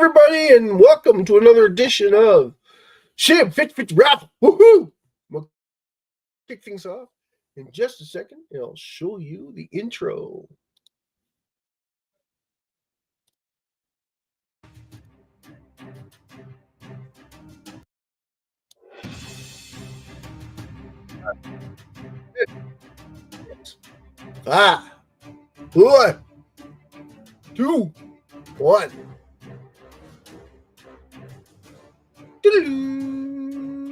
everybody, and welcome to another edition of SHIB 50/50 Raffle. Woohoo! We'll kick things off in just a second, and I'll show you the intro. Five, 4, 2, 1. Doo-doo-doo.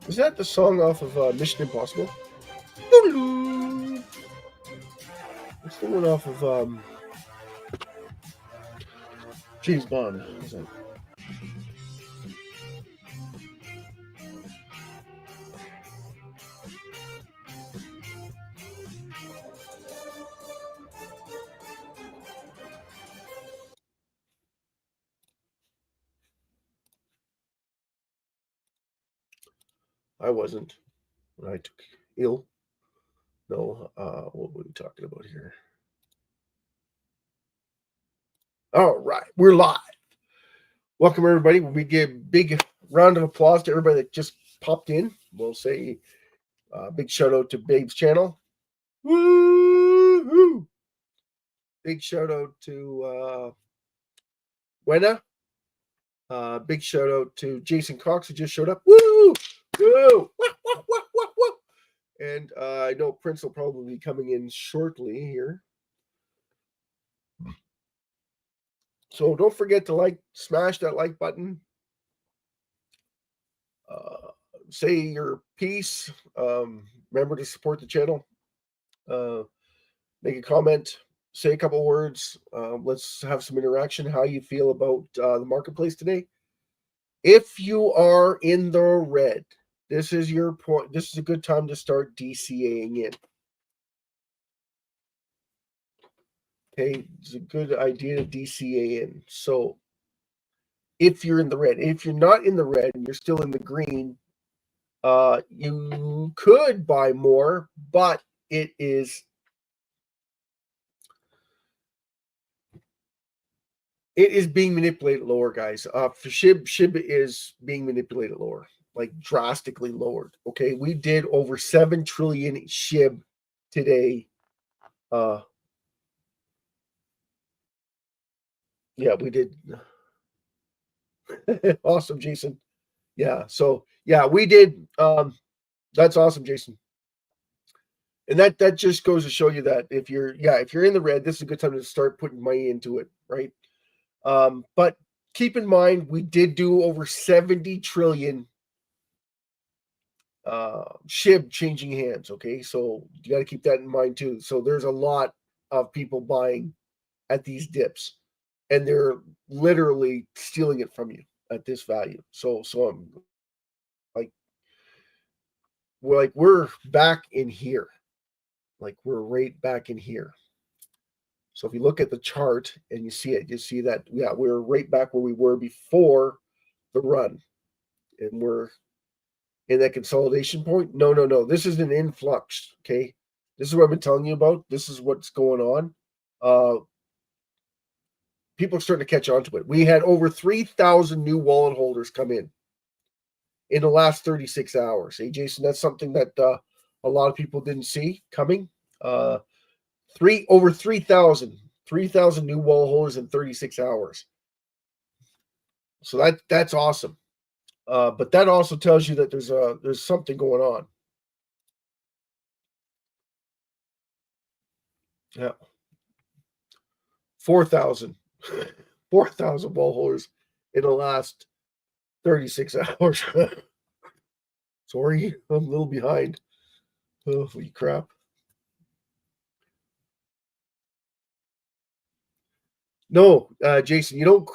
Is that the song off of Mission Impossible? Doo-doo-doo. It's the one off of James Bond. Is that? I wasn't when I took ill. No, what were we talking about here? All right, we're live. Welcome, everybody. We give a big round of applause to everybody that just popped in. We'll say big shout out to Babe's channel. Woo-hoo! Big shout out to Wena. Big shout out to Jason Cox, who just showed up. Woo! Woo! Woo! And I know Prince will probably be coming in shortly here. So don't forget to smash that like button. Say your piece. Remember to support the channel. Make a comment. Say a couple words. Let's have some interaction. How you feel about the marketplace today? If you are in the red, this is your point. This is a good time to start DCAing in. Okay, it's a good idea to DCA in. So if you're in the red, if you're not in the red and you're still in the green, you could buy more, but it is being manipulated lower, guys. For SHIB is being manipulated lower, like drastically lowered. Okay, we did over 7 trillion SHIB today. Yeah, we did. Awesome, Jason. Yeah, so yeah, we did. That's awesome, Jason. And that just goes to show you that if you're in the red, this is a good time to start putting money into it, right? But keep in mind, we did do over 70 trillion SHIB changing hands. Okay, so you got to keep that in mind too. So there's a lot of people buying at these dips, and they're literally stealing it from you at this value. So I'm we're back in here. Like we're right back in here. So if you look at the chart and you see it, you see that, yeah, we're right back where we were before the run. And we're in that consolidation point. No. This is an influx, okay? This is what I've been telling you about. This is what's going on. People are starting to catch on to it. We had over 3,000 new wallet holders come in the last 36 hours. Hey, Jason, that's something that a lot of people didn't see coming. Over 3,000 new wallet holders in 36 hours. So that's awesome. But that also tells you that there's something going on. Yeah. 4,000 wallet holders in the last 36 hours. Sorry, I'm a little behind. Holy crap. No, Jason, you don't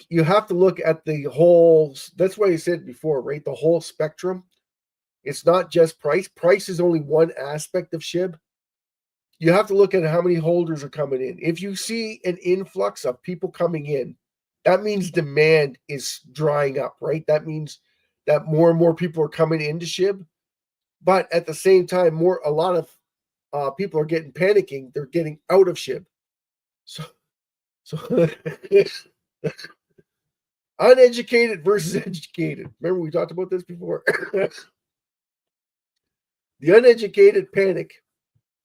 you have to look at the whole. That's why I said before, right? The whole spectrum. It's not just price. Price is only one aspect of SHIB. You have to look at how many holders are coming in. If you see an influx of people coming in, that means demand is drying up, right? That means that more and more people are coming into SHIB. But at the same time, a lot of people are panicking. They're getting out of SHIB. So uneducated versus educated. Remember we talked about this before. The uneducated panic.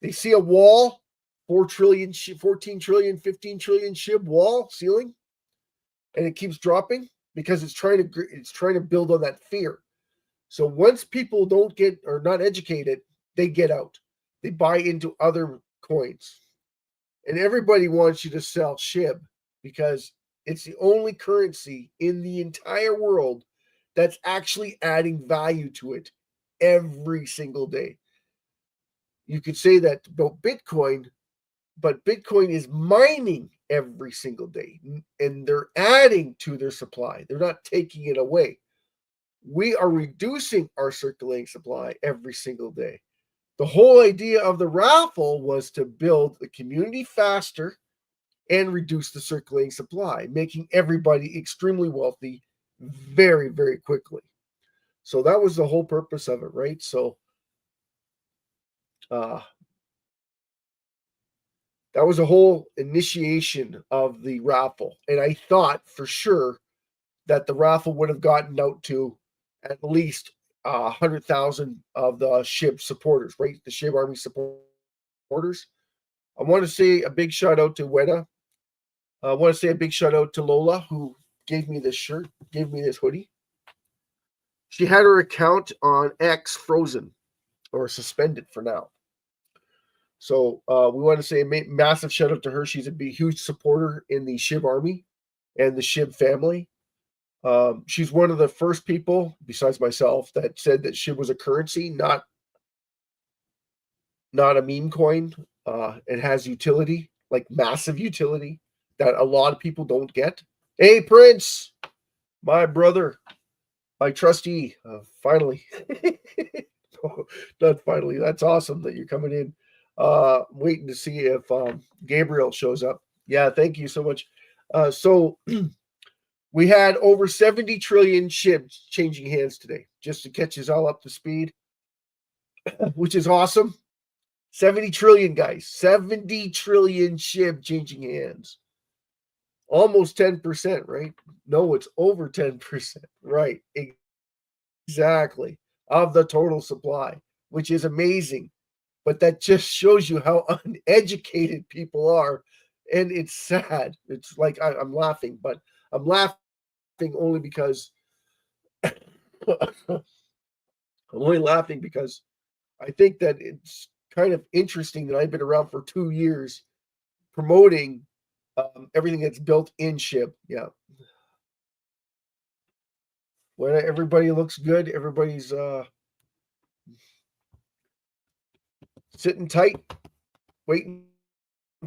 They see a wall, 4 trillion, 14 trillion, 15 trillion SHIB wall ceiling, and it keeps dropping because it's trying to build on that fear. So once people don't get or not educated, they get out. They buy into other coins. And everybody wants you to sell SHIB because it's the only currency in the entire world that's actually adding value to it every single day. You could say that about Bitcoin, but Bitcoin is mining every single day and they're adding to their supply. They're not taking it away. We are reducing our circulating supply every single day. The whole idea of the raffle was to build the community faster and reduce the circulating supply, making everybody extremely wealthy very, very quickly. So that was the whole purpose of it, right? So that was a whole initiation of the raffle. And I thought for sure that the raffle would have gotten out to at least 100,000 of the SHIB supporters, right? The SHIB Army supporters. I want to say a big shout out to Weta. I want to say a big shout out to Lola, who gave me this shirt, gave me this hoodie. She had her account on X frozen or suspended for now. So we want to say a massive shout out to her. She's a huge supporter in the SHIB Army and the SHIB family. She's one of the first people, besides myself, that said that SHIB was a currency, not a meme coin. It has utility, like massive utility, that a lot of people don't get. Hey, Prince, my brother, my trustee, finally. Not finally. That's awesome that you're coming in. Waiting to see if Gabriel shows up. Yeah, thank you so much. So we had over 70 trillion SHIBs changing hands today, just to catch us all up to speed, which is awesome. 70 trillion, guys. 70 trillion SHIB changing hands. Almost 10%, right? No, it's over 10%. Right. Exactly. Of the total supply, which is amazing. But that just shows you how uneducated people are. And it's sad. It's like I'm laughing, but I'm laughing only because I'm only laughing because I think that it's kind of interesting that I've been around for 2 years promoting everything that's built in SHIB. Yeah. When everybody looks good, everybody's sitting tight, waiting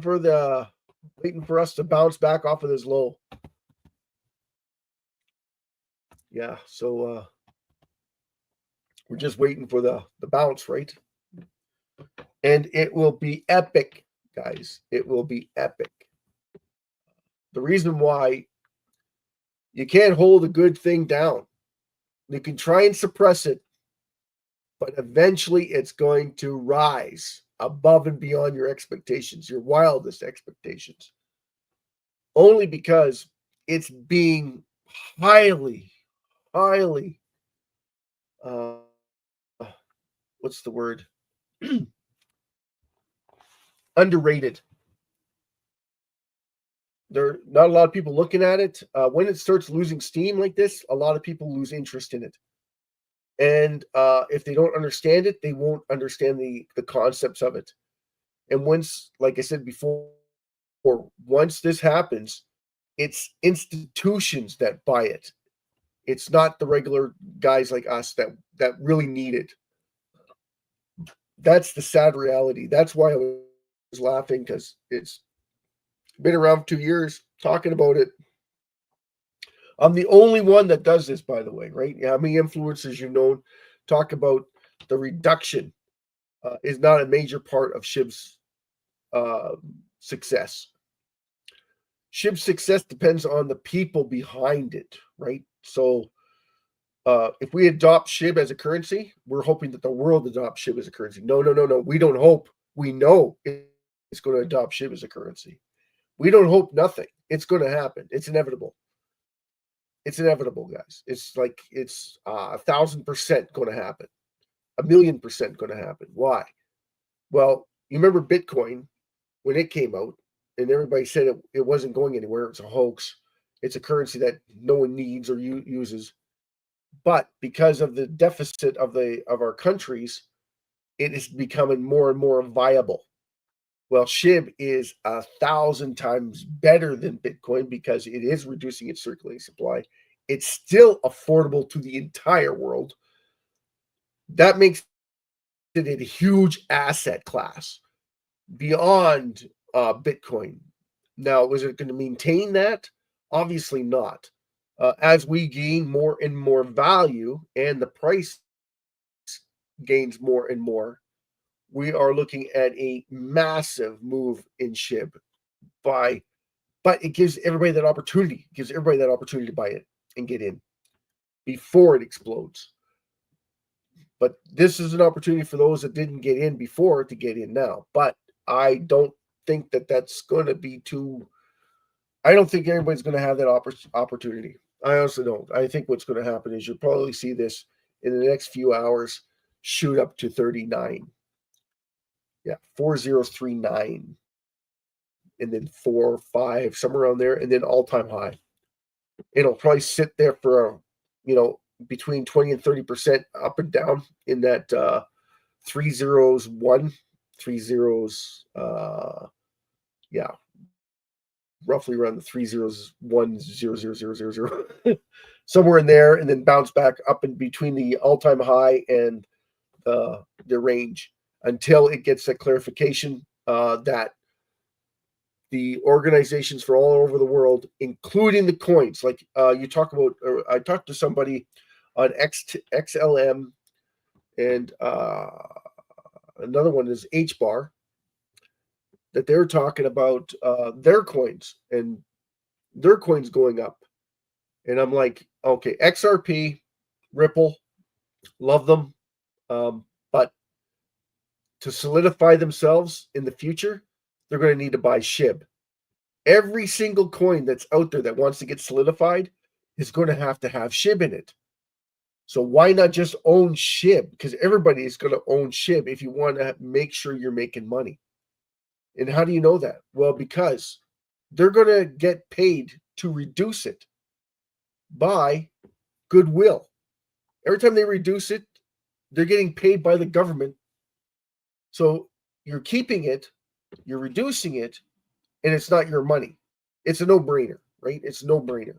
for us to bounce back off of this low. Yeah, so we're just waiting for the bounce, right? And it will be epic, guys. It will be epic. The reason why you can't hold a good thing down. You can try and suppress it, but eventually it's going to rise above and beyond your expectations, your wildest expectations. Only because it's being highly, what's the word? Underrated. There are not a lot of people looking at it. When it starts losing steam like this, a lot of people lose interest in it. And if they don't understand it, they won't understand the concepts of it. And once, like I said before, once this happens, it's institutions that buy it. It's not the regular guys like us that really need it. That's the sad reality. That's why I was laughing, because it's been around for 2 years talking about it. I'm the only one that does this, by the way, right? How many influencers you've known talk about the reduction is not a major part of SHIB's success. SHIB's success depends on the people behind it, right? So if we adopt SHIB as a currency, we're hoping that the world adopts SHIB as a currency. No. We don't hope. We know it's going to adopt SHIB as a currency. We don't hope nothing. It's going to happen. It's inevitable. It's inevitable, guys. It's like it's 1,000% going to happen. 1,000,000% going to happen. Why? Well, you remember Bitcoin when it came out, and everybody said it wasn't going anywhere. It's a hoax. It's a currency that no one needs or uses. But because of the deficit of our countries, it is becoming more and more viable. Well, SHIB is 1,000 times better than Bitcoin because it is reducing its circulating supply. It's still affordable to the entire world. That makes it a huge asset class beyond Bitcoin. Now, was it going to maintain that? Obviously not. As we gain more and more value and the price gains more and more, we are looking at a massive move in SHIB but it gives everybody that opportunity. It gives everybody that opportunity to buy it and get in before it explodes. But this is an opportunity for those that didn't get in before to get in now. But I don't think that that's going to be too. I don't think everybody's going to have that opportunity. I honestly don't. I think what's going to happen is you'll probably see this in the next few hours shoot up to 39. Yeah, 4039. And then 4, 5, somewhere around there, and then all-time high. It'll probably sit there for between 20 and 30% up and down in that 301, 30, yeah, roughly around the 301,000,000, somewhere in there, and then bounce back up in between the all-time high and the range until it gets that clarification that the organizations for all over the world, including the coins, like you talk about. I talked to somebody on XLM, and another one is HBAR, that they're talking about their coins and their coins going up. And I'm like, okay, XRP, Ripple, love them, but to solidify themselves in the future, they're going to need to buy SHIB. Every single coin that's out there that wants to get solidified is going to have SHIB in it. So why not just own SHIB? Because everybody is going to own SHIB if you want to make sure you're making money. And how do you know that? Well, because they're going to get paid to reduce it by goodwill. Every time they reduce it, they're getting paid by the government. So you're keeping it, you're reducing it, and it's not your money. It's a no-brainer, right? It's a no-brainer.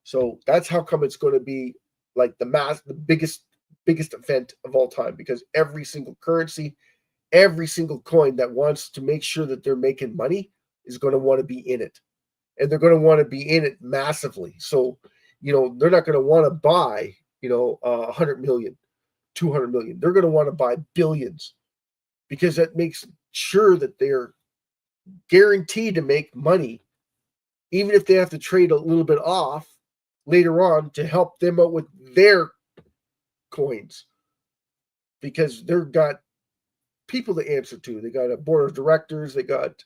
So that's how come it's going to be like the biggest event of all time, because every single currency, every single coin that wants to make sure that they're making money is going to want to be in it. And they're going to want to be in it massively. So, they're not going to want to buy, 100 million, 200 million. They're going to want to buy billions, because that makes sure that they're guaranteed to make money, even if they have to trade a little bit off later on to help them out with their coins, because they've got people to answer to. They got a board of directors, they got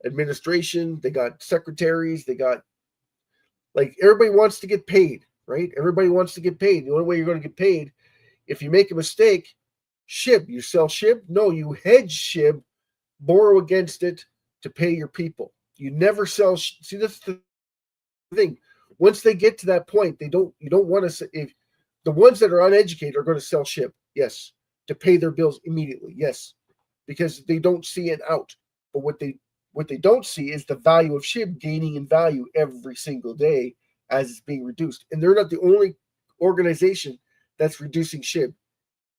administration, they got secretaries, they got, like, everybody wants to get paid, right? Everybody wants to get paid. The only way you're going to get paid, if you make a mistake, SHIB. You sell SHIB? No, you hedge SHIB, borrow against it to pay your people. You never sell. See, that's the thing. Once they get to that point, you don't want to. If the ones that are uneducated are going to sell SHIB, yes, to pay their bills immediately, yes, because they don't see an out. But what they don't see is the value of SHIB gaining in value every single day as it's being reduced. And they're not the only organization that's reducing SHIB.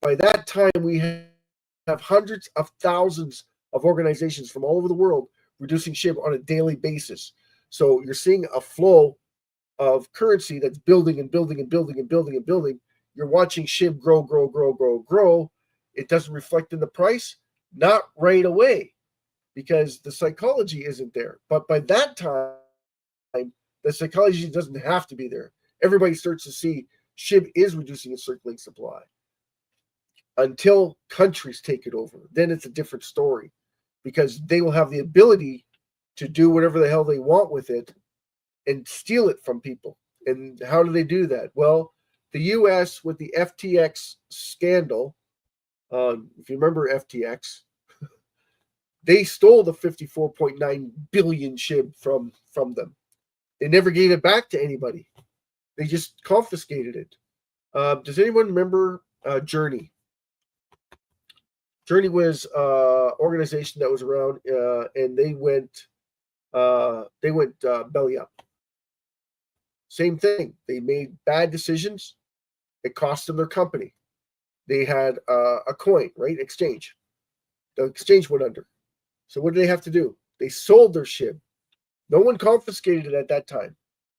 By that time, we have hundreds of thousands of organizations from all over the world reducing SHIB on a daily basis. So you're seeing a flow of currency that's building and building and building and building and building. You're watching SHIB grow, grow, grow, grow, grow. It doesn't reflect in the price, not right away, because the psychology isn't there. But by that time, the psychology doesn't have to be there. Everybody starts to see SHIB is reducing its circulating supply. Until countries take it over, then it's a different story, because they will have the ability to do whatever the hell they want with it and steal it from people. And how do they do that? Well, the U.S. with the FTX scandal, if you remember FTX, they stole the 54.9 billion SHIB from them. They never gave it back to anybody. They just confiscated it. Does anyone remember Journey? Journey was an organization that was around, and they went belly up. Same thing. They made bad decisions. It cost them their company. They had a coin, right? Exchange. The exchange went under. So what did they have to do? They sold their SHIB. No one confiscated it at that time,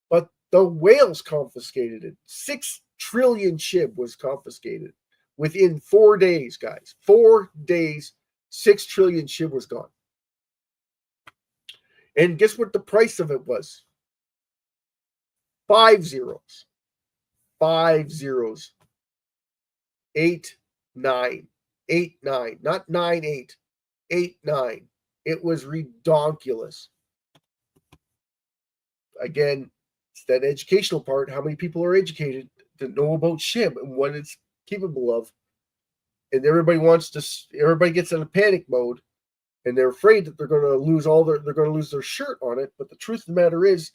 but the whales confiscated it. 6 trillion SHIB was confiscated within 4 days, guys. 4 days, 6 trillion SHIB was gone. And guess what the price of it was? 5 zeros. 5 zeros. 8, 9. 8, 9. Not 9, 8. 8, 9. It was redonkulous. Again, it's that educational part. How many people are educated to know about SHIB and what it's capable of? And everybody gets in a panic mode, and they're afraid that they're going to lose their shirt on it. But the truth of the matter is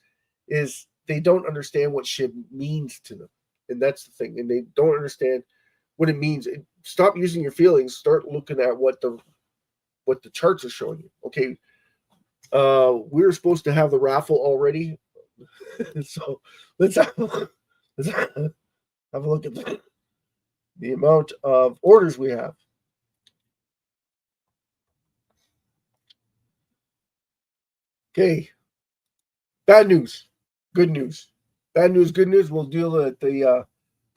they don't understand what SHIB means to them, and that's the thing. And they don't understand what it means. Stop using your feelings. Start looking at what the charts are showing you. Okay, we're supposed to have the raffle already, so let's have a look at the amount of orders we have. Okay, bad news, good news, bad news, good news. We'll deal with the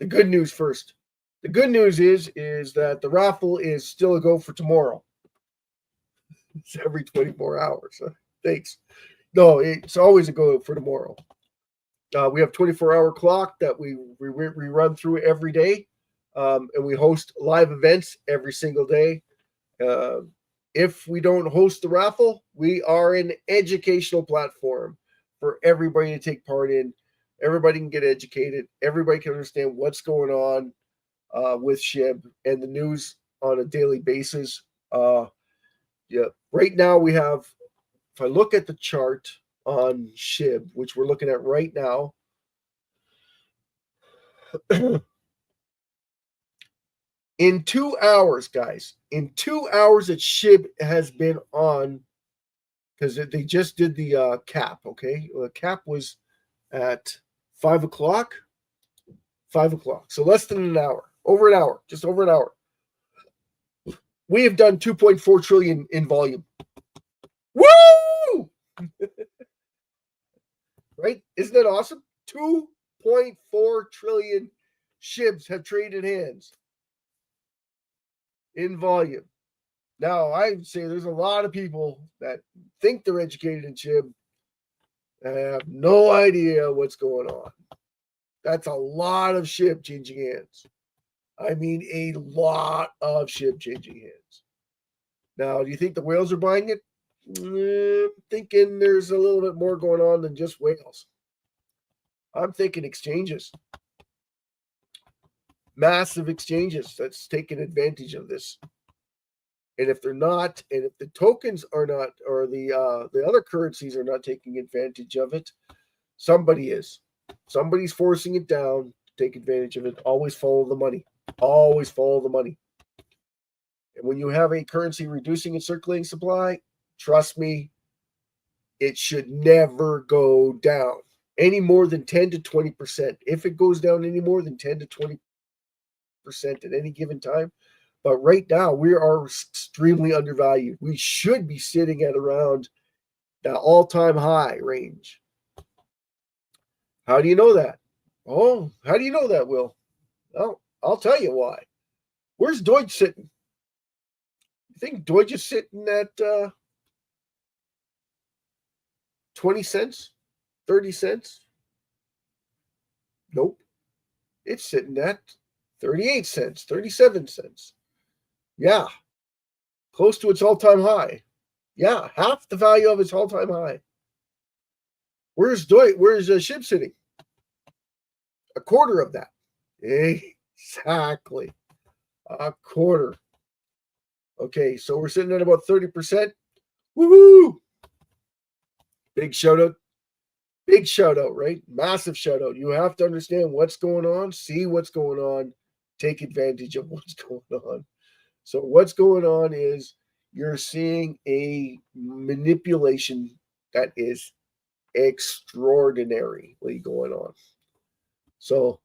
good news first. The good news is that the raffle is still a go for tomorrow. It's every 24 hours. Thanks. No, it's always a go for tomorrow. We have 24-hour clock that we run through every day, and we host live events every single day. If we don't host the raffle, we are an educational platform for everybody to take part in. Everybody can get educated. Everybody can understand what's going on with SHIB and the news on a daily basis. Yeah, right now we have, if I look at the chart on SHIB, which we're looking at right now, in 2 hours, guys, in 2 hours that SHIB has been on, because they just did the cap, okay? The cap was at 5 o'clock. 5 o'clock. So less than an hour. Over an hour. Just over an hour. We have done 2.4 trillion in volume. Woo! Right? Isn't that awesome? 2.4 trillion SHIBs have traded hands in volume. Now, I'd say there's a lot of people that think they're educated in SHIB and have no idea what's going on. That's a lot of SHIB changing hands. I mean, a lot of SHIB changing hands. Now, do you think the whales are buying it? I'm thinking there's a little bit more going on than just whales. I'm thinking exchanges. Massive exchanges that's taking advantage of this. And if they're not, and if the tokens are not, or the other currencies are not taking advantage of it, somebody is. Somebody's forcing it down to take advantage of it. Always follow the money. Always follow the money. And when you have a currency reducing its circulating supply, trust me, it should never go down any more than 10 to 20%. If it goes down any more than 10 to 20% at any given time. But right now, we are extremely undervalued. We should be sitting at around the all-time high range. How do you know that? Oh, how do you know that, Will? Well, I'll tell you why. Where's Deutsche sitting? You think Deutsche is sitting at 20 cents? 30 cents? Nope. It's sitting at 38 cents, 37 cents. Yeah. Close to its all-time high. Yeah, half the value of its all-time high. Where's SHIB sitting? A quarter of that. Exactly. A quarter. Okay, so we're sitting at about 30%. Woohoo! Big shout out. Big shout out, right? Massive shout out. You have to understand what's going on, see what's going on, take advantage of what's going on. So, what's going on is you're seeing a manipulation that is extraordinarily going on. So,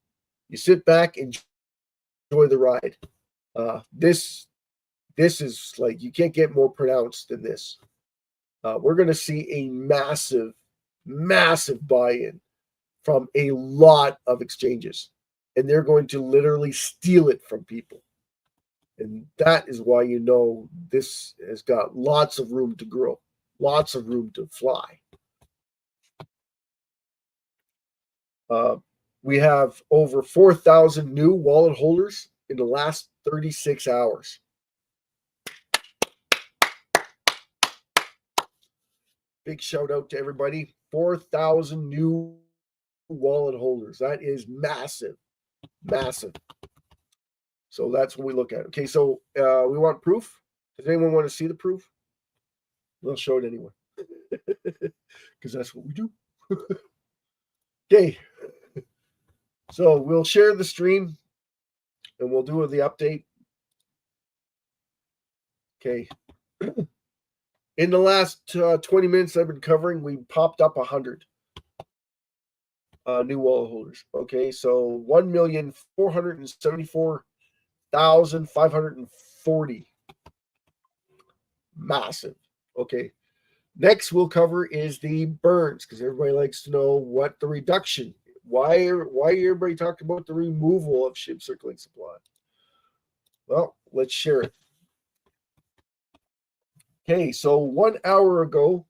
you sit back and enjoy the ride. This is like, you can't get more pronounced than this. We're going to see a massive buy-in from a lot of exchanges, and they're going to literally steal it from people. And that is why you know this has got lots of room to grow, lots of room to fly. We have over 4,000 new wallet holders in the last 36 hours. Big shout out to everybody. 4,000 new wallet holders. That is massive. Massive. So that's what we look at. Okay, so we want proof. Does anyone want to see the proof? We'll show it anyway. Because that's what we do. Okay. So we'll share the stream and we'll do the update. Okay. In the last 20 minutes I've been covering, we popped up 100 new wallet holders. Okay, so 1,474,540. Massive. Okay. Next we'll cover is the burns, because everybody likes to know what the reduction. Why everybody talked about the removal of SHIB circulating supply? Well, let's share it. Okay, so 1 hour ago,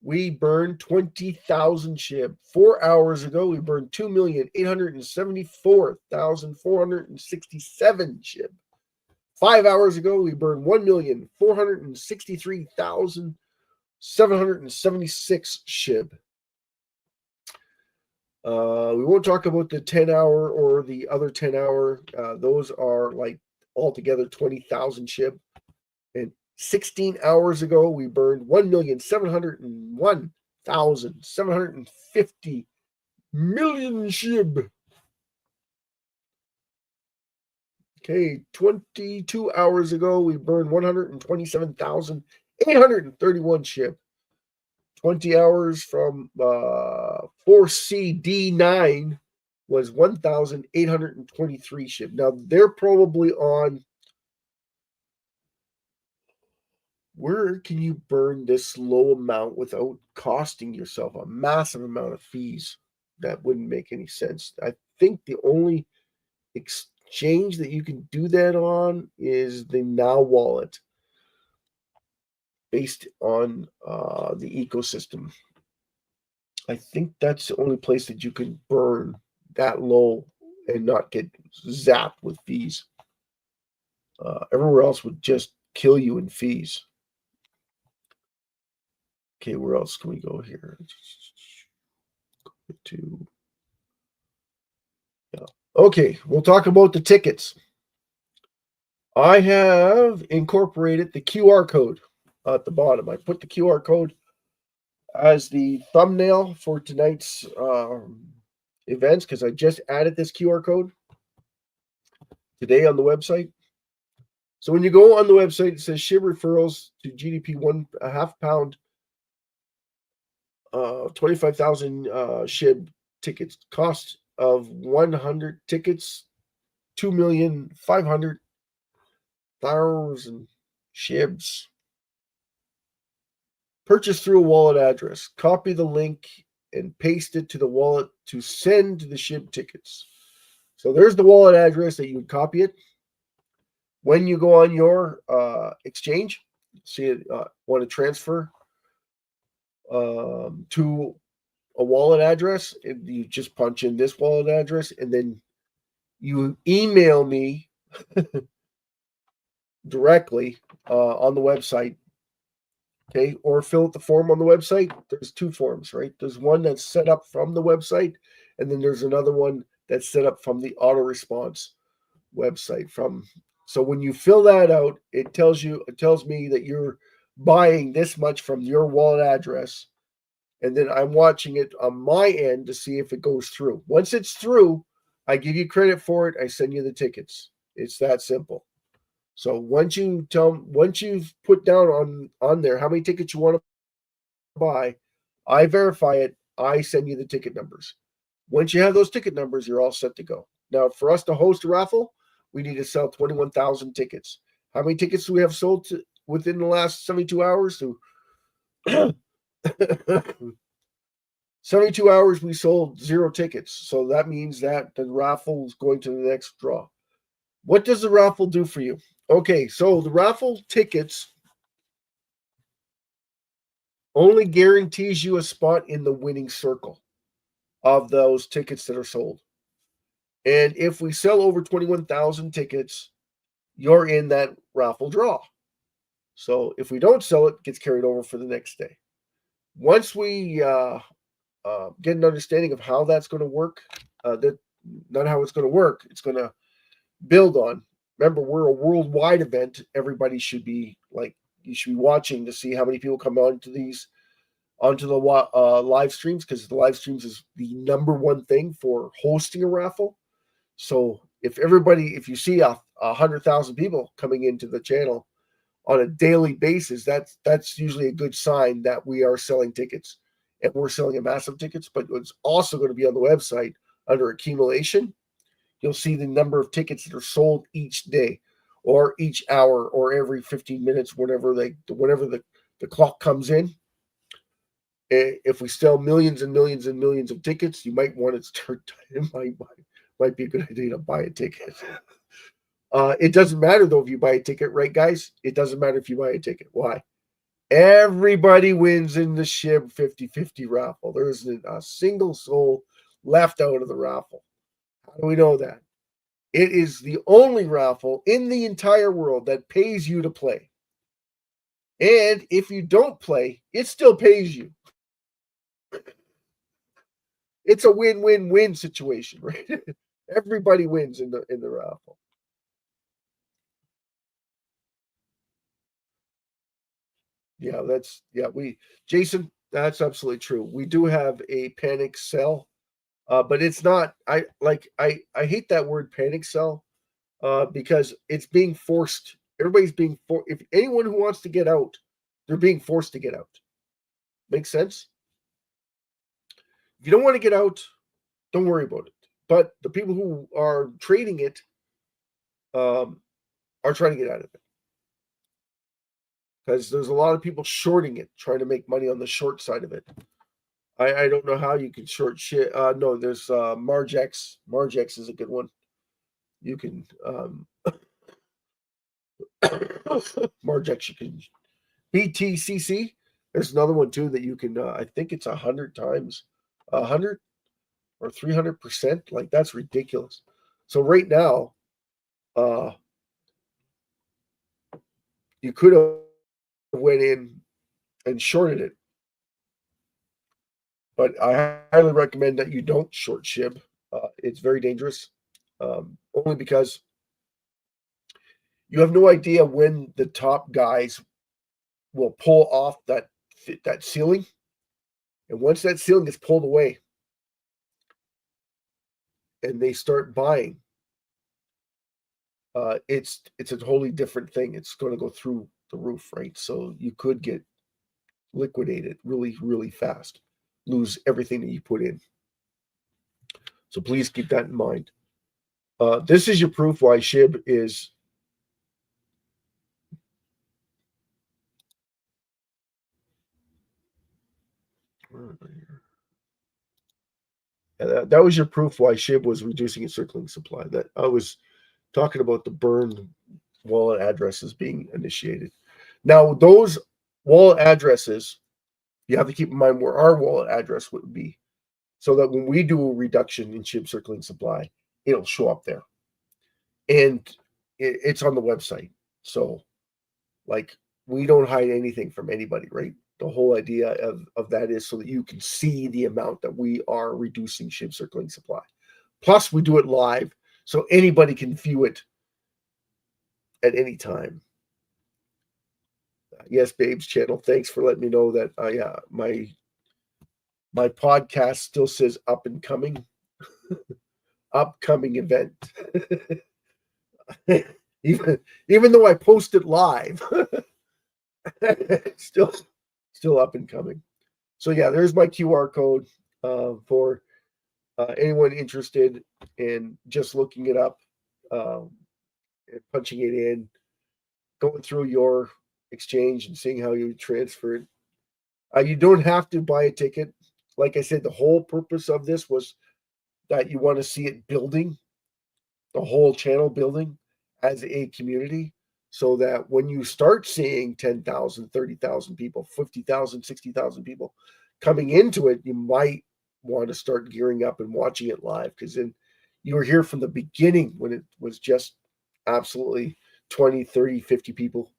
we burned 20,000 SHIB. 4 hours ago, we burned 2,874,467 SHIB. 5 hours ago, we burned 1,463,776 SHIB. We won't talk about the 10-hour or the other 10-hour. Those are like altogether 20,000 SHIB. And 16 hours ago, we burned 1,701,750 million SHIB. Okay, 22 hours ago, we burned 127,831 SHIB. 20 hours from 4CD9 was 1,823 SHIB. Now, they're probably on, where can you burn this low amount without costing yourself a massive amount of fees? That wouldn't make any sense. I think the only exchange that you can do that on is the Now wallet, based on the ecosystem. I think that's the only place that you can burn that low and not get zapped with fees. Everywhere else would just kill you in fees. Okay, where else can we go here? Okay, we'll talk about the tickets. I have incorporated the QR code at the bottom. I put the QR code as the thumbnail for tonight's events, because I just added this QR code today on the website. So when you go on the website, it says SHIB referrals to GDP 1.5 pound, 25,000 SHIB tickets. Cost of 100 tickets, 2,500,000 SHIBs. Purchase through a wallet address. Copy the link and paste it to the wallet to send the SHIB tickets. So there's the wallet address that you would copy it. When you go on your exchange, see it, want to transfer to a wallet address, and you just punch in this wallet address, and then you email me directly on the website Okay, or fill out the form on the website. There's two forms, right? There's one that's set up from the website, and then there's another one that's set up from the auto response website. So when you fill that out, it tells me that you're buying this much from your wallet address, and then I'm watching it on my end to see if it goes through. Once it's through, I give you credit for it. I send you the tickets. It's that simple. So once you've put down on there how many tickets you want to buy, I verify it. I send you the ticket numbers. Once you have those ticket numbers, you're all set to go. Now, for us to host a raffle, we need to sell 21,000 tickets. How many tickets do we have sold within the last 72 hours? 72 hours, we sold 0 tickets. So that means that the raffle is going to the next draw. What does the raffle do for you? Okay, so the raffle tickets only guarantees you a spot in the winning circle of those tickets that are sold. And if we sell over 21,000 tickets, you're in that raffle draw. So if we don't sell it, it gets carried over for the next day. Once we get an understanding of how that's going to work, that not how it's going to work, it's going to build on. Remember, we're a worldwide event. Everybody should be you should be watching to see how many people come onto the live streams, because the live streams is the number one thing for hosting a raffle. So if you see 100,000 people coming into the channel on a daily basis, that's usually a good sign that we are selling tickets, and we're selling a massive tickets. But it's also going to be on the website under accumulation. You'll see the number of tickets that are sold each day, or each hour, or every 15 minutes, whenever the clock comes in. If we sell millions and millions and millions of tickets, you might want to start. It might be a good idea to buy a ticket. It doesn't matter though if you buy a ticket, right, guys? It doesn't matter if you buy a ticket. Why? Everybody wins in the SHIB 50-50 raffle. There isn't a single soul left out of the raffle. How do we know that? It is the only raffle in the entire world that pays you to play. And if you don't play, it still pays you. It's a win-win-win situation, right? Everybody wins in the raffle. Jason, that's absolutely true. We do have a panic sell, but it's not. I hate that word panic sell, because it's being forced. Everybody's being forced. If anyone who wants to get out, they're being forced to get out. Makes sense? If you don't want to get out, don't worry about it. But the people who are trading it are trying to get out of it, because there's a lot of people shorting it, trying to make money on the short side of it. I don't know how you can short shit. No, there's Margex. Margex is a good one. You can Margex. You can BTCC. There's another one too that you can. I think it's 100 times, 100 or 300%. Like, that's ridiculous. So right now, you could have went in and shorted it, but I highly recommend that you don't short SHIB. It's very dangerous, only because you have no idea when the top guys will pull off that ceiling, and once that ceiling is pulled away and they start buying, it's a totally different thing. It's going to go through the roof, right? So you could get liquidated really, really fast, lose everything that you put in. So please keep that in mind. This is your proof why SHIB is that was your proof why SHIB was reducing its circling supply. That I was talking about the burned wallet addresses being initiated. Now, those wallet addresses, you have to keep in mind where our wallet address would be, so that when we do a reduction in SHIB circling supply, it'll show up there. And it's on the website. So, like, we don't hide anything from anybody, right? The whole idea of that is so that you can see the amount that we are reducing SHIB circulating supply. Plus, we do it live, so anybody can view it at any time. Yes, Babe's channel. Thanks for letting me know that. Yeah, my podcast still says up and coming, upcoming event. even though I post it live, still up and coming. So yeah, there's my QR code for anyone interested in just looking it up, and punching it in, going through your exchange and seeing how you transfer it. You don't have to buy a ticket. Like I said, the whole purpose of this was that you want to see it building, the whole channel building as a community, so that when you start seeing 10,000, 30,000 people, 50,000, 60,000 people coming into it, you might want to start gearing up and watching it live, because then you were here from the beginning when it was just absolutely 20, 30, 50 people.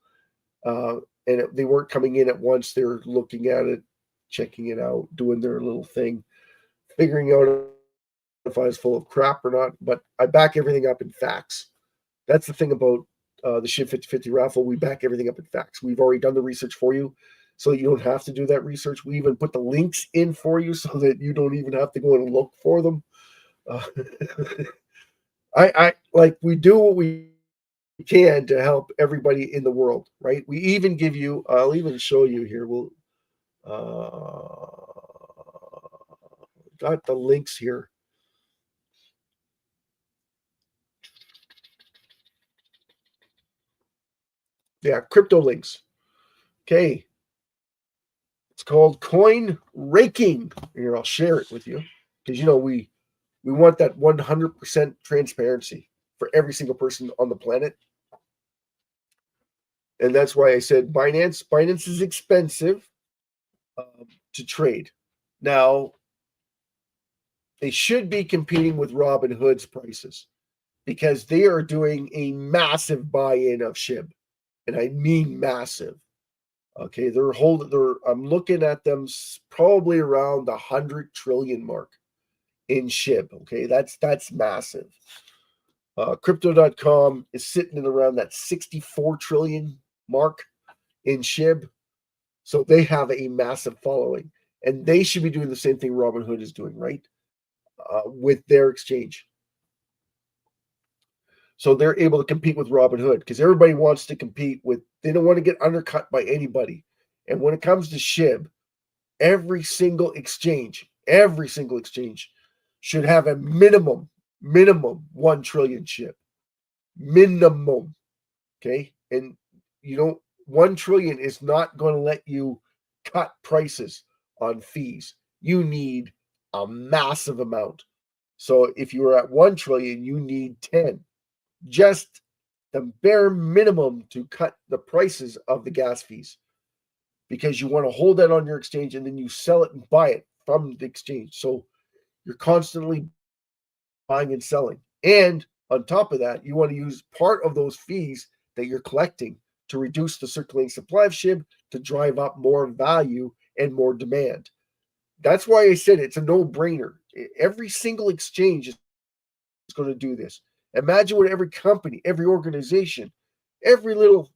They weren't coming in at once. They were looking at it, checking it out, doing their little thing, figuring out if I was full of crap or not. But I back everything up in facts. That's the thing about the SHIB 50/50 raffle. We back everything up in facts. We've already done the research for you, so you don't have to do that research. We even put the links in for you so that you don't even have to go and look for them. We do what we can to help everybody in the world, right? We even give you, I'll even show you here. We'll got the links here. Yeah, crypto links. Okay. It's called coin raking. Here, I'll share it with you, because we want that 100% transparency for every single person on the planet. And that's why I said Binance is expensive to trade. Now, they should be competing with Robinhood's prices, because they are doing a massive buy-in of SHIB, and I mean massive. Okay, I'm looking at them probably around the 100 trillion mark in SHIB. Okay, that's massive. Crypto.com is sitting at around that 64 trillion mark in SHIB. So they have a massive following, and they should be doing the same thing Robinhood is doing, right? With their exchange. So they're able to compete with Robinhood, because everybody wants to compete with, they don't want to get undercut by anybody. And when it comes to SHIB, every single exchange should have a minimum 1 trillion SHIB. Minimum. Okay. And 1 trillion is not going to let you cut prices on fees. You need a massive amount. So if you are at 1 trillion, you need 10. Just the bare minimum to cut the prices of the gas fees, because you want to hold that on your exchange and then you sell it and buy it from the exchange. So you're constantly buying and selling. And on top of that, you want to use part of those fees that you're collecting to reduce the circulating supply of SHIB, to drive up more value and more demand. That's why I said it's a no-brainer. Every single exchange is going to do this. Imagine what every company, every organization, every little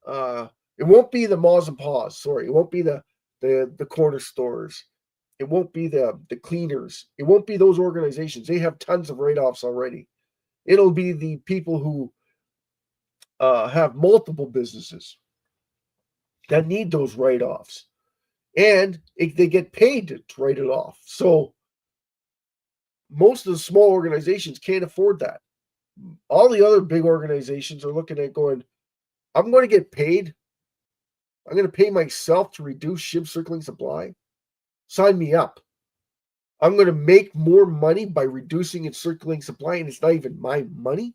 it won't be the Maws and Paws, sorry. It won't be the corner stores. It won't be the cleaners. It won't be those organizations. They have tons of write-offs already. It'll be the people who have multiple businesses that need those write-offs. And they get paid to write it off. So most of the small organizations can't afford that. All the other big organizations are looking at going, I'm going to get paid. I'm going to pay myself to reduce SHIB circulating supply. Sign me up. I'm going to make more money by reducing its circulating supply, and it's not even my money.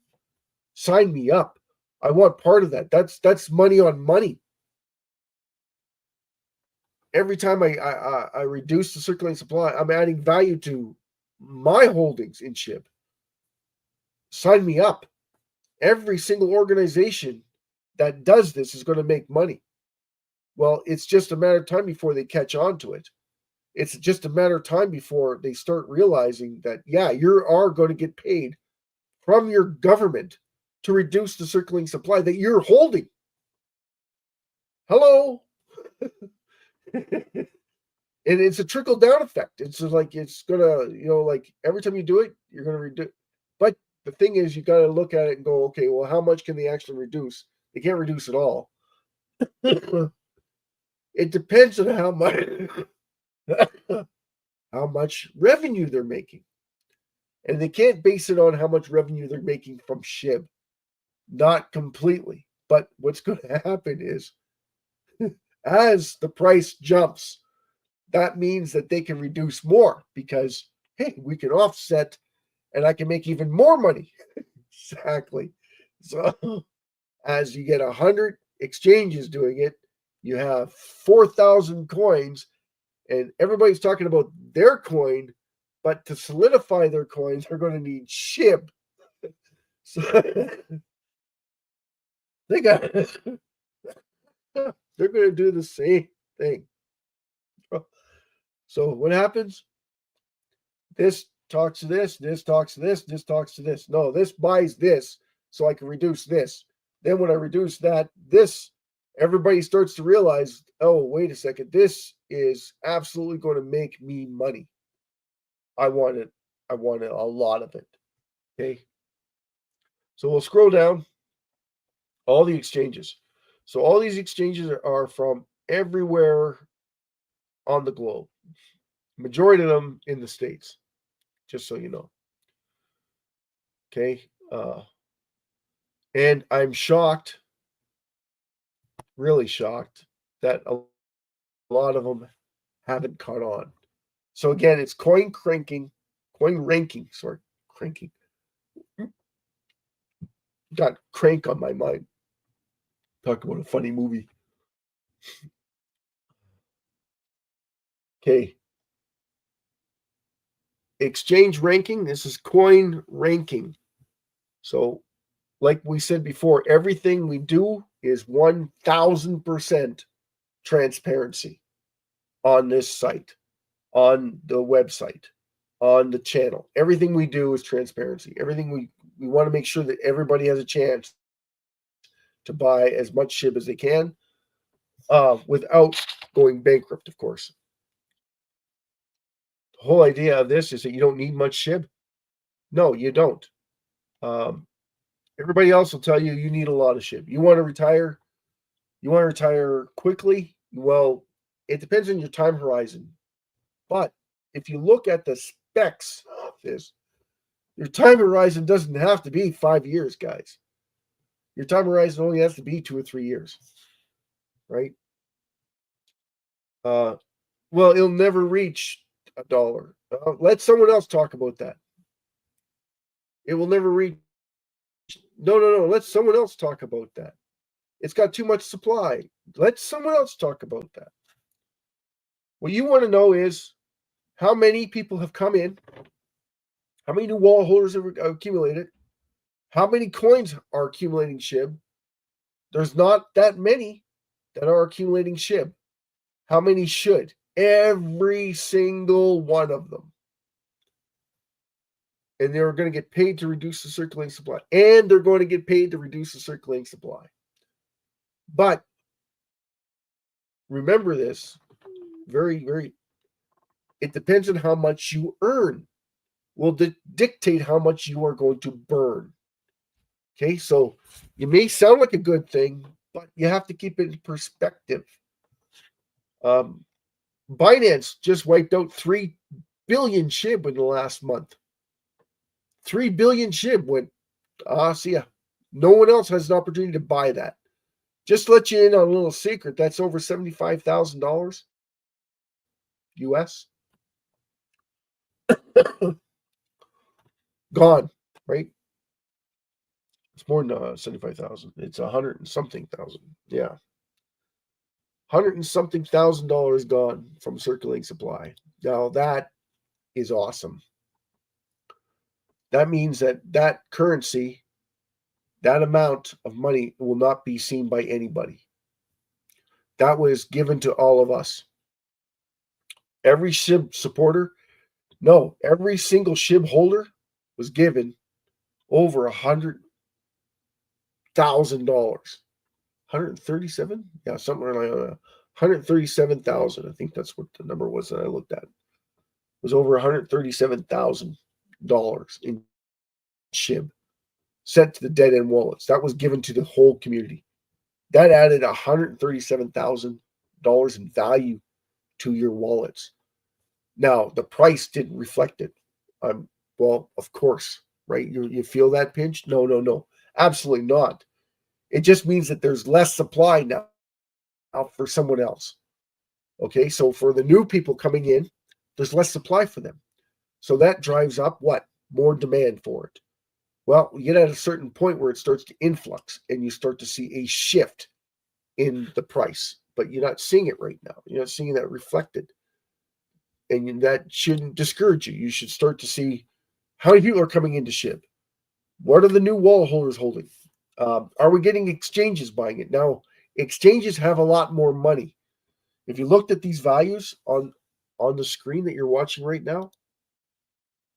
Sign me up. I want part of that. That's money on money. Every time I reduce the circulating supply, I'm adding value to my holdings in SHIB. Sign me up. Every single organization that does this is going to make money. Well, it's just a matter of time before they catch on to it. It's just a matter of time before they start realizing that, yeah, you are going to get paid from your government to reduce the circulating supply that you're holding. Hello? And it's a trickle down effect. It's like it's gonna, like every time you do it, you're gonna reduce. But the thing is, you got to look at it and go, okay, well, how much can they actually reduce? They can't reduce it all. It depends on how much revenue they're making, and they can't base it on how much revenue they're making from SHIB. Not completely, but what's going to happen is, as the price jumps, that means that they can reduce more because, hey, we can offset and I can make even more money. Exactly. So as you get 100 exchanges doing it, you have 4,000 coins, and everybody's talking about their coin, but to solidify their coins, they're going to need SHIB. So they got they're going to do the same thing. So what happens? This talks to this, this talks to this, this talks to this. No, this buys this, so I can reduce this. Then when I reduce that, this, everybody starts to realize, oh, wait a second, this is absolutely going to make me money. I want it. I want a lot of it. Okay. So we'll scroll down. All the exchanges. So all these exchanges are from everywhere on the globe. Majority of them in the States, just so you know. Okay. And I'm shocked, really shocked, that a lot of them haven't caught on. So again, it's coin ranking. Cranking. Got Crank on my mind. Talk about a funny movie. Okay. Exchange ranking. This is coin ranking. So, like we said before, everything we do is 1,000% transparency on this site, on the website, on the channel. Everything we do is transparency. Everything we want to make sure that everybody has a chance to buy as much SHIB as they can without going bankrupt, of course. The whole idea of this is that you don't need much SHIB. No, you don't. Everybody else will tell you you need a lot of SHIB. You want to retire? You want to retire quickly? Well, it depends on your time horizon. But if you look at the specs of this, your time horizon doesn't have to be 5 years, guys. Your time horizon only has to be 2 or 3 years, right? Well, it'll never reach $1. Let someone else talk about that. It will never reach. No. Let someone else talk about that. It's got too much supply. Let someone else talk about that. What you want to know is how many people have come in, how many new wall holders have accumulated, how many coins are accumulating SHIB. There's not that many that are accumulating SHIB. How many should? Every single one of them. And they're going to get paid to reduce the circulating supply. And they're going to get paid to reduce the circulating supply. But remember this, it depends on how much you earn. Will dictate how much you are going to burn. Okay, so it may sound like a good thing, but you have to keep it in perspective. Binance just wiped out 3 billion SHIB in the last month. 3 billion SHIB went, see ya. No one else has an opportunity to buy that. Just to let you in on a little secret, that's over $75,000 US. Gone, right? It's more than 75,000. It's 100 and something thousand. Yeah. 100 and something $1,000 gone from circulating supply. Now that is awesome. That means that currency, that amount of money will not be seen by anybody. That was given to all of us. Every SHIB supporter, no, every single SHIB holder was given over $100,000. 137? Yeah, something like 137,000. I think that's what the number was that I looked at. It was over $137,000 in SHIB sent to the dead end wallets. That was given to the whole community. That added $137,000 in value to your wallets. Now, the price didn't reflect it. Well, of course, right? You feel that pinch? No. Absolutely not. It just means that there's less supply now for someone else. Okay, so for the new people coming in, there's less supply for them. So that drives up what? More demand for it. Well, you get at a certain point where it starts to influx and you start to see a shift in the price, but you're not seeing it right now. You're not seeing that reflected. And that shouldn't discourage you. You should start to see how many people are coming into SHIB. What are the new wallet holders holding? Are we getting exchanges buying it? Now, exchanges have a lot more money. If you looked at these values on the screen that you're watching right now,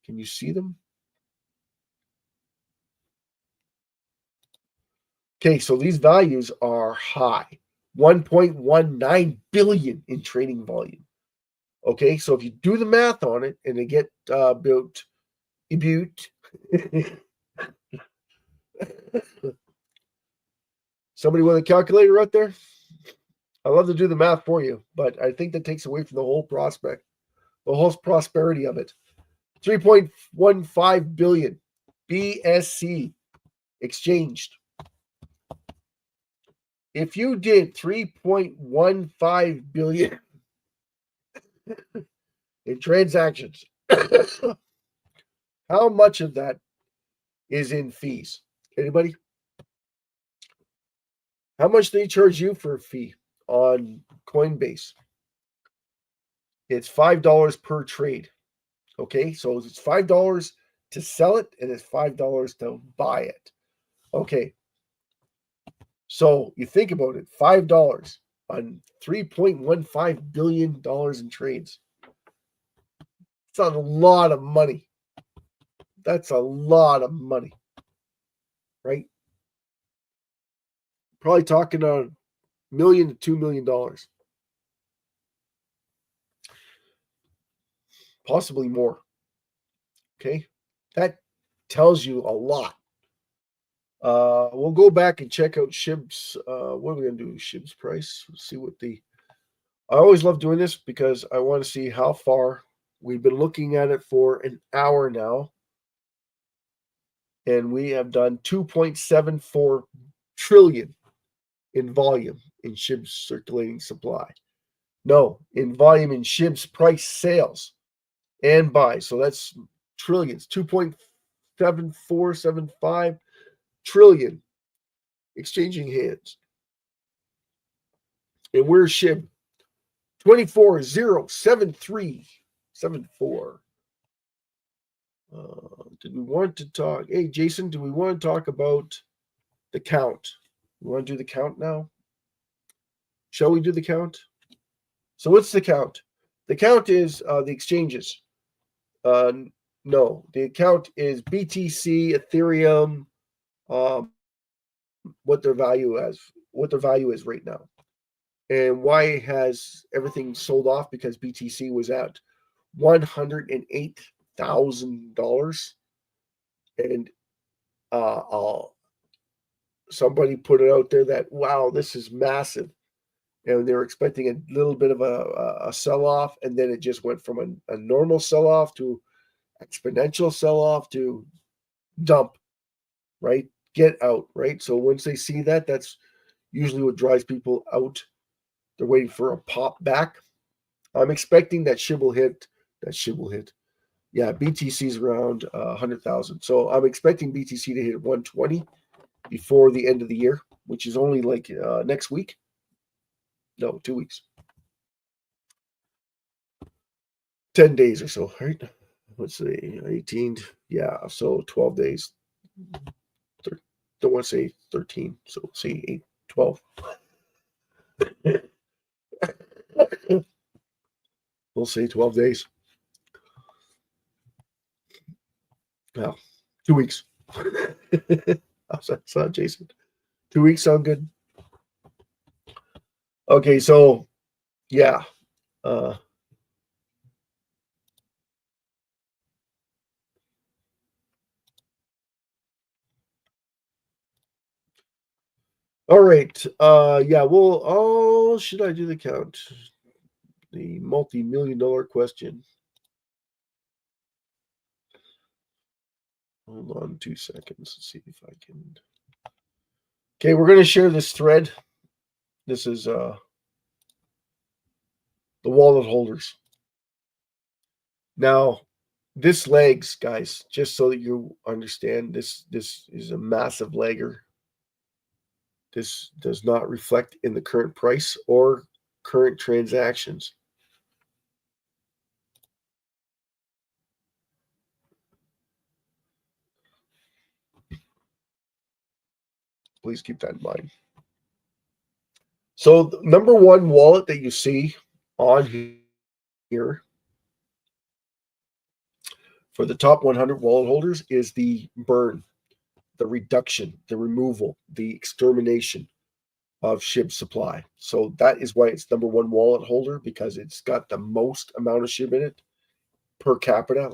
can you see them? Okay, so these values are high. 1.19 billion in trading volume. Okay, so if you do the math on it and they get about somebody with a calculator out there? I love to do the math for you, but I think that takes away from the whole prospect, the whole prosperity of it. 3.15 billion BSC exchanged. If you did 3.15 billion in transactions, how much of that is in fees? Anybody? How much do they charge you for a fee on Coinbase? It's $5 per trade. Okay, so it's $5 to sell it and it's $5 to buy it. Okay, so you think about it, $5 on $3.15 billion in trades. That's a lot of money. That's a lot of money, right? Probably talking $1 million to $2 million. Possibly more. Okay, that tells you a lot. We'll go back and check out SHIB's. What are we going to do? SHIB's price. Let's see what the. I always love doing this because I want to see how far. We've been looking at it for an hour now, and we have done 2.74 trillion in volume in SHIB's circulating supply. No, in volume in SHIB's price sales and buy. So that's trillions. 2.7475 trillion exchanging hands. And where's SHIB? 24,073.74. Did we want to talk? Hey, Jason, do we want to talk about the count? We want to do the count now? Shall we do the count? So what's the count? The count is the exchanges. No, the count is BTC, Ethereum, what their value is right now. And why has everything sold off? Because BTC was at $108,000, and somebody put it out there that, wow, this is massive, and they were expecting a little bit of a sell-off, and then it just went from a normal sell-off to exponential sell-off to dump, right? Get out, right? So once they see that, that's usually what drives people out. They're waiting for a pop back. I'm expecting that SHIB will hit. Yeah, BTC's around 100,000. So I'm expecting BTC to hit 120 before the end of the year, which is only like next week. No, 2 weeks. 10 days or so, right? Let's see, 18. Yeah, so 12 days. don't want to say 13, so we'll say 8, 12. We'll say 12 days. Well, 2 weeks. How's that sound, Jason? 2 weeks sound good? Okay, so yeah. All right. Yeah, well, should I do the count? The multi-million-dollar question. Hold on 2 seconds. Let's see if I can. Okay, we're going to share this thread. This is the wallet holders. Now, this lags, guys, just so that you understand, this is a massive lagger. This does not reflect in the current price or current transactions. Please keep that in mind. So the number one wallet that you see on here for the top 100 wallet holders is the burn, the reduction, the removal, the extermination of SHIB supply. So that is why it's number one wallet holder, because it's got the most amount of SHIB in it per capita.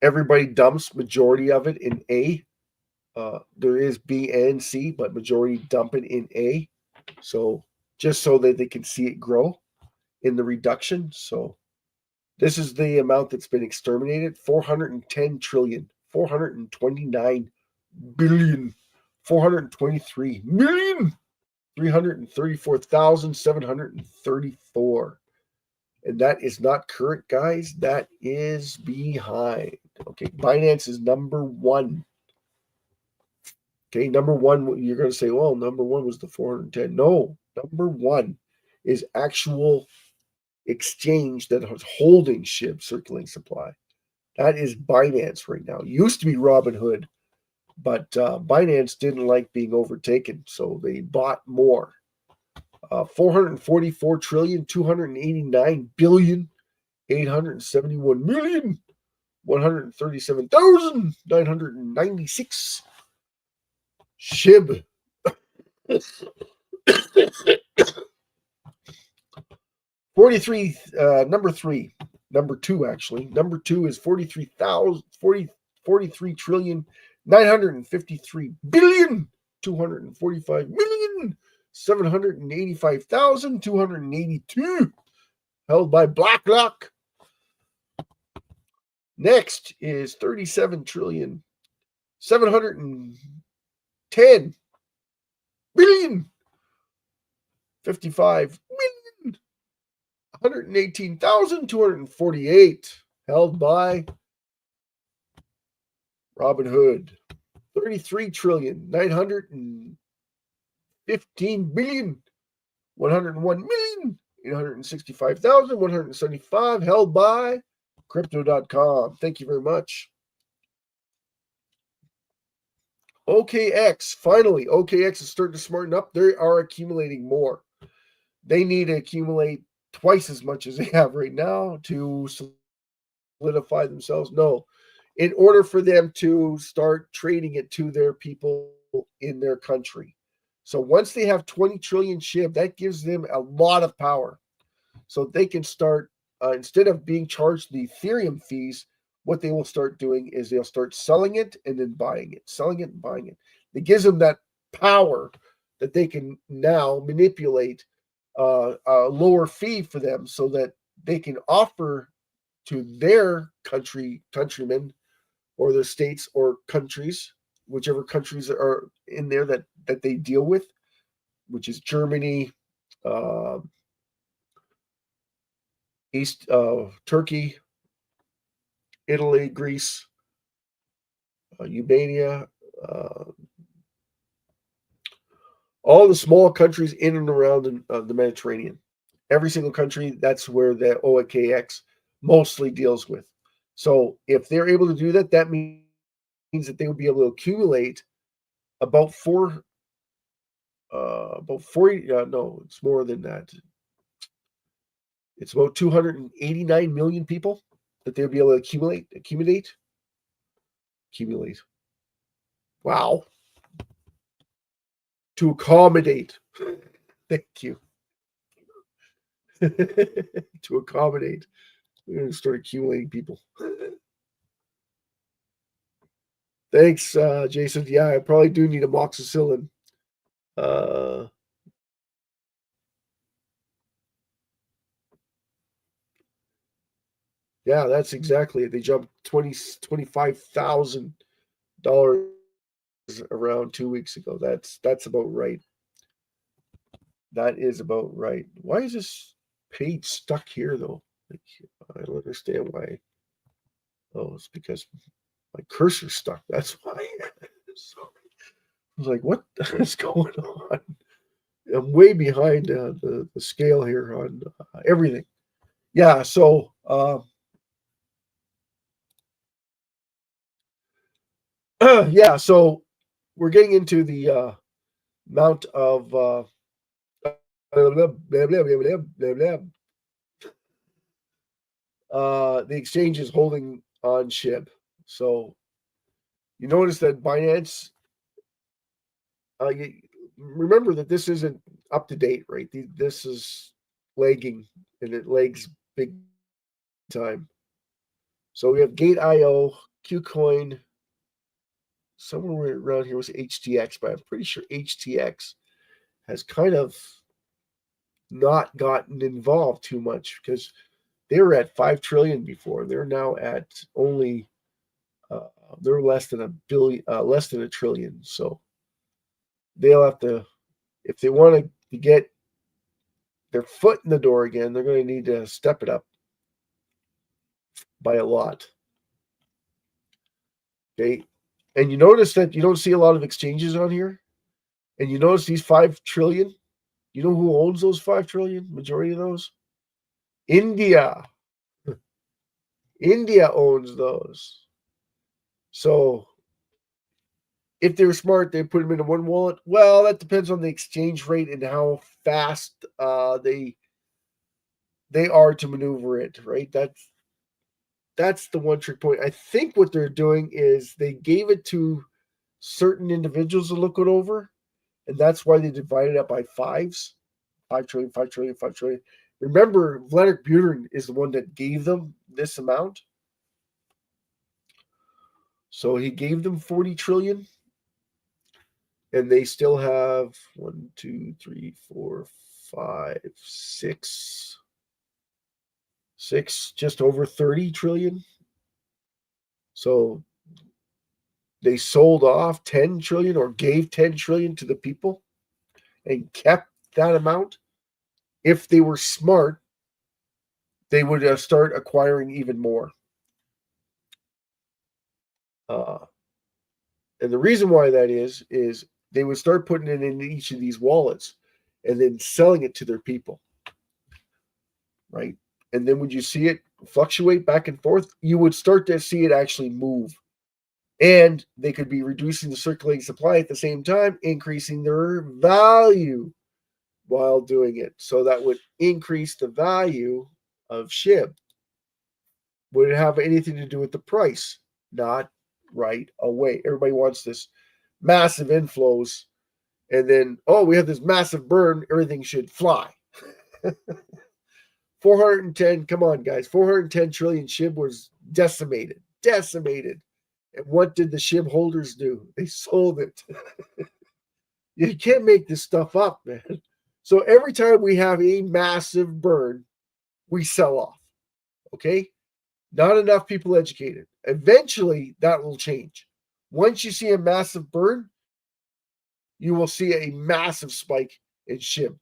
Everybody dumps majority of it in A. There is B and C, but majority dump it in A. So just so that they can see it grow in the reduction. So this is the amount that's been exterminated: 410 trillion, 429 billion, 423 million, 334,734. And that is not current, guys. That is behind. Okay, Binance is number one. Okay, number one, you're going to say, well, number one was the 410. No, number one is actual exchange that is holding SHIB circulating supply. That is Binance right now. It used to be Robinhood, but Binance didn't like being overtaken, so they bought more. 444 trillion, 289 billion, 871 million, 137,996 SHIB. 43, number two, actually. Number two is 43 trillion, 953 billion, 245 million, 785,282, held by BlackRock. Next is 37 trillion, 710 billion, 55 million, 118,248, held by Robinhood. 33 trillion, 915 billion, 101 million, 865,175, held by Crypto.com. Thank you very much. OKX, finally, OKX is starting to smarten up. They are accumulating more. They need to accumulate twice as much as they have right now to solidify themselves. No, in order for them to start trading it to their people in their country. So once they have 20 trillion SHIB, that gives them a lot of power. So they can start, instead of being charged the Ethereum fees, what they will start doing is they'll start selling it and then buying it, selling it and buying it. It gives them that power that they can now manipulate a lower fee for them so that they can offer to their countrymen or their states or countries, whichever countries are in there that they deal with, which is Germany, Turkey, Italy, Greece, Albania, all the small countries in and around the Mediterranean. Every single country, that's where the OKX mostly deals with. So if they're able to do that, that means that they would be able to accumulate about 40, no, it's more than that. It's about 289 million people that they'll be able to accumulate. Wow. To accommodate. Thank you. To accommodate. We're going to start accumulating people. Thanks, Jason. Yeah, I probably do need amoxicillin. Yeah, that's exactly it. They jumped $25,000 around 2 weeks ago. That's about right. That is about right. Why is this page stuck here though? Like, I don't understand why. Oh, it's because my cursor's stuck. That's why. Sorry. I was like, what is going on? I'm way behind the scale here on everything. Yeah, so yeah, so we're getting into the amount of the exchange is holding on SHIB. So you notice that Binance, remember that this isn't up to date, right? This is lagging, and it lags big time. So we have Gate.io, KuCoin, somewhere around here was HTX, but I'm pretty sure HTX has kind of not gotten involved too much because they were at 5 trillion before. They're now at only they're less than less than a trillion. So they'll have to, if they want to get their foot in the door again, they're going to need to step it up by a lot. Okay. And you notice that you don't see a lot of exchanges on here. And you notice these 5 trillion. You know who owns those 5 trillion? Majority of those? India. India owns those. So if they were smart, they put them into one wallet. Well, that depends on the exchange rate and how fast they are to maneuver it, right? That's the one trick point. I think what they're doing is they gave it to certain individuals to look it over, and that's why they divided it up by fives. 5 trillion, 5 trillion, 5 trillion. Remember, Vladimir Putin is the one that gave them this amount. So he gave them 40 trillion, and they still have 1, 2, 3, 4, 5, 6, just over 30 trillion. So they sold off 10 trillion or gave 10 trillion to the people and kept that amount. If they were smart, they would start acquiring even more. And the reason why that is they would start putting it in each of these wallets and then selling it to their people. Right? And then when you see it fluctuate back and forth, you would start to see it actually move. And they could be reducing the circulating supply at the same time, increasing their value while doing it. So that would increase the value of SHIB. Would it have anything to do with the price? Not right away. Everybody wants this massive inflows. And then, oh, we have this massive burn. Everything should fly. 410, come on, guys. 410 trillion SHIB was decimated. And what did the SHIB holders do? They sold it. You can't make this stuff up, man. So every time we have a massive burn, we sell off. Okay? Not enough people educated. Eventually, that will change. Once you see a massive burn, you will see a massive spike in SHIB.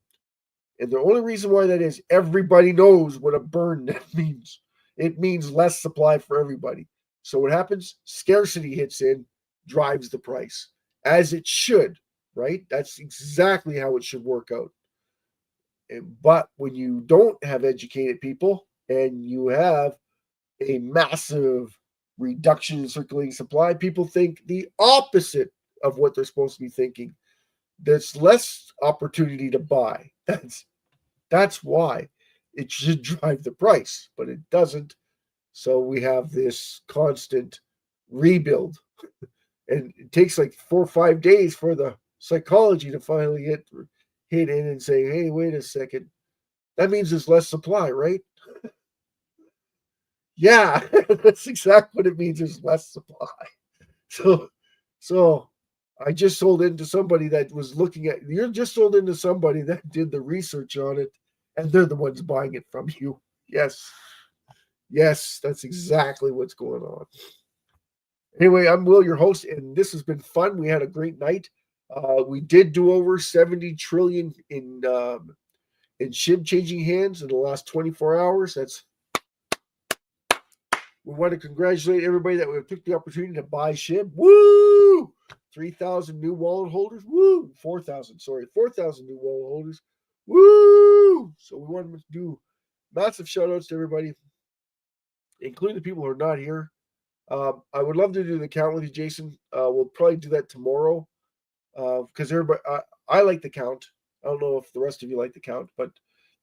And the only reason why that is, everybody knows what a burn means. It means less supply for everybody. So what happens? Scarcity hits in, drives the price, as it should, right? That's exactly how it should work out. But when you don't have educated people and you have a massive reduction in circulating supply. People think the opposite of what they're supposed to be thinking. There's less opportunity to buy. That's why it should drive the price, but it doesn't. So we have this constant rebuild, and it takes like 4 or 5 days for the psychology to finally hit in and say, "Hey, wait a second, that means there's less supply, right?" Yeah, that's exactly what it means. There's less supply. So, so I just sold into somebody that was looking at. You're just sold into somebody that did the research on it, and they're the ones buying it from you. Yes, yes, that's exactly what's going on. Anyway, I'm Will, your host, and this has been fun. We had a great night. We did do over 70 trillion in SHIB changing hands in the last 24 hours. We want to congratulate everybody that took the opportunity to buy SHIB. Woo! 3,000 new wallet holders. Woo! 4,000, sorry. 4,000 new wallet holders. Woo! So we want to do massive shout outs to everybody, including the people who are not here. I would love to do the count with you, Jason. We'll probably do that tomorrow because everybody, I like the count. I don't know if the rest of you like the count, but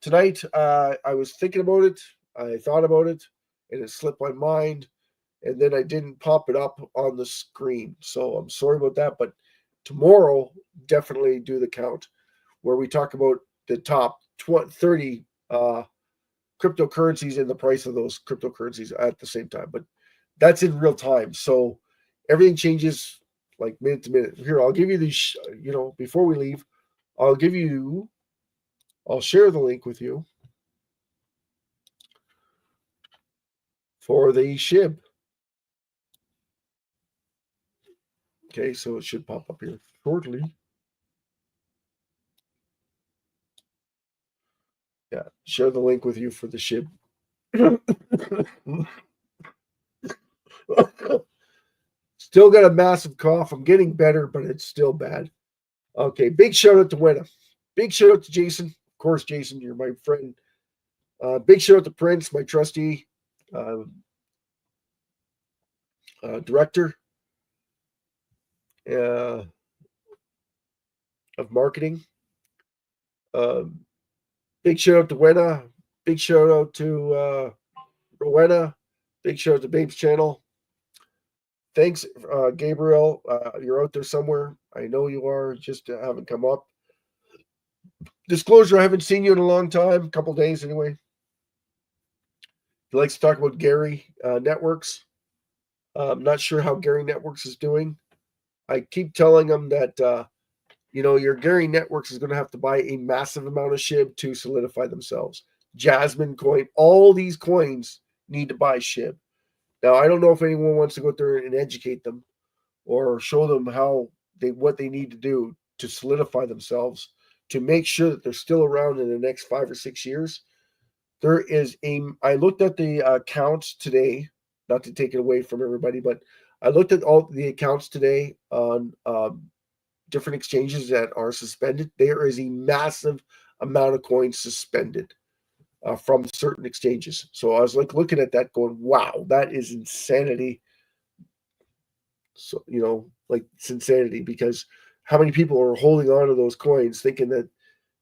tonight I was thinking about it. I thought about it, and it slipped my mind, and then I didn't pop it up on the screen. So I'm sorry about that. But tomorrow, definitely do the count where we talk about the top 30 cryptocurrencies and the price of those cryptocurrencies at the same time. But that's in real time. So everything changes like minute to minute. Here, I'll give you these, before we leave, I'll share the link with you for the SHIB. Okay, so it should pop up here shortly. Yeah, share the link with you for the SHIB. Still got a massive cough. I'm getting better, but it's still bad. Okay, big shout out to Wena. Big shout out to Jason. Of course, Jason, you're my friend. Big shout out to Prince, my trustee, director of marketing. Big shout out to Wena. Big shout out to Rowena. Big shout out to Babe's channel. Thanks, Gabriel. You're out there somewhere. I know you are. Just haven't come up. Disclosure: I haven't seen you in a long time. A couple days, anyway. He likes to talk about Gary Networks. I'm not sure how Gary Networks is doing. I keep telling him that your Gary Networks is going to have to buy a massive amount of SHIB to solidify themselves. Jasmine coin, all these coins need to buy SHIB. Now, I don't know if anyone wants to go out there and educate them or show them what they need to do to solidify themselves to make sure that they're still around in the next 5 or 6 years. I looked at the accounts today, not to take it away from everybody, but I looked at all the accounts today on different exchanges that are suspended. There is a massive amount of coins suspended from certain exchanges. So I was looking at that going, wow, that is insanity. So, it's insanity because how many people are holding on to those coins thinking that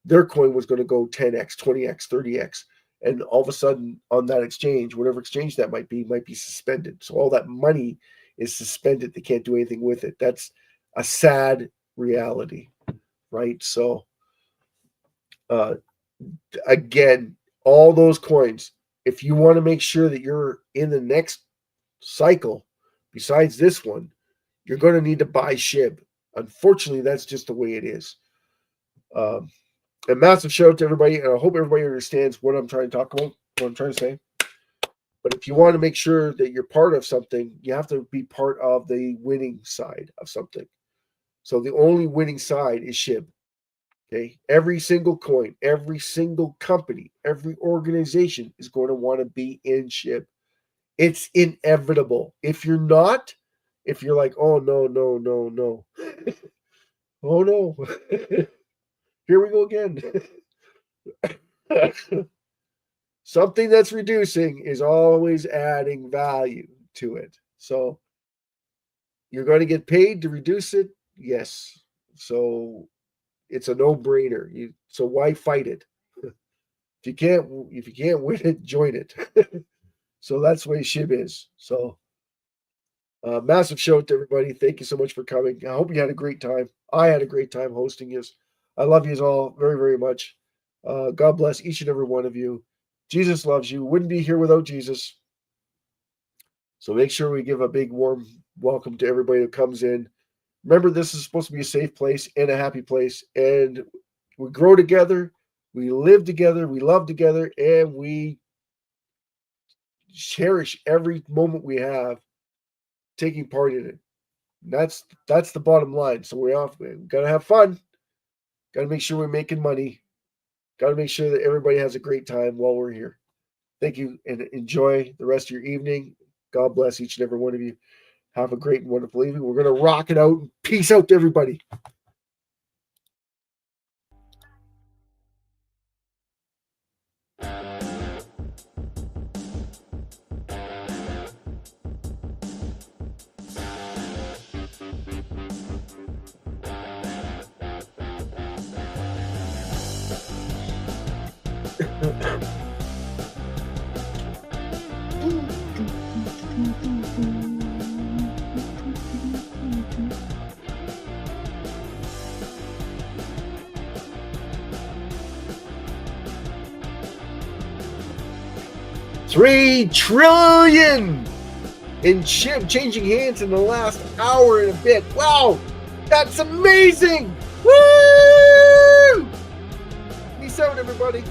their coin was going to go 10x, 20x, 30x. And all of a sudden on that exchange, whatever exchange that might be suspended. So all that money is suspended. They can't do anything with it. That's a sad reality, right? So again, all those coins, if you want to make sure that you're in the next cycle, besides this one, you're going to need to buy SHIB. Unfortunately, that's just the way it is. A massive shout out to everybody, and I hope everybody understands what I'm trying to talk about, what I'm trying to say. But if you want to make sure that you're part of something, you have to be part of the winning side of something. So the only winning side is SHIB. Okay, every single coin, every single company, every organization is going to want to be in SHIB. It's inevitable. If you're not, if you're like, oh no, oh no, here we go again. Something that's reducing is always adding value to it. So you're going to get paid to reduce it? Yes. So it's a no-brainer. So why fight it? If you can't win it, join it. So that's the way SHIB is. So massive shout out to everybody. Thank you so much for coming. I hope you had a great time. I had a great time hosting you. I love you all very, very much. God bless each and every one of you. Jesus loves you. Wouldn't be here without Jesus. So make sure we give a big warm welcome to everybody that comes in. Remember, this is supposed to be a safe place and a happy place. And we grow together. We live together. We love together. And we cherish every moment we have taking part in it. And that's the bottom line. So we got to have fun. Got to make sure we're making money. Got to make sure that everybody has a great time while we're here. Thank you and enjoy the rest of your evening. God bless each and every one of you. Have a great and wonderful evening. We're going to rock it out. Peace out to everybody. $3 trillion in SHIB changing hands in the last hour and a bit. Wow, that's amazing. Woo! Peace out, everybody.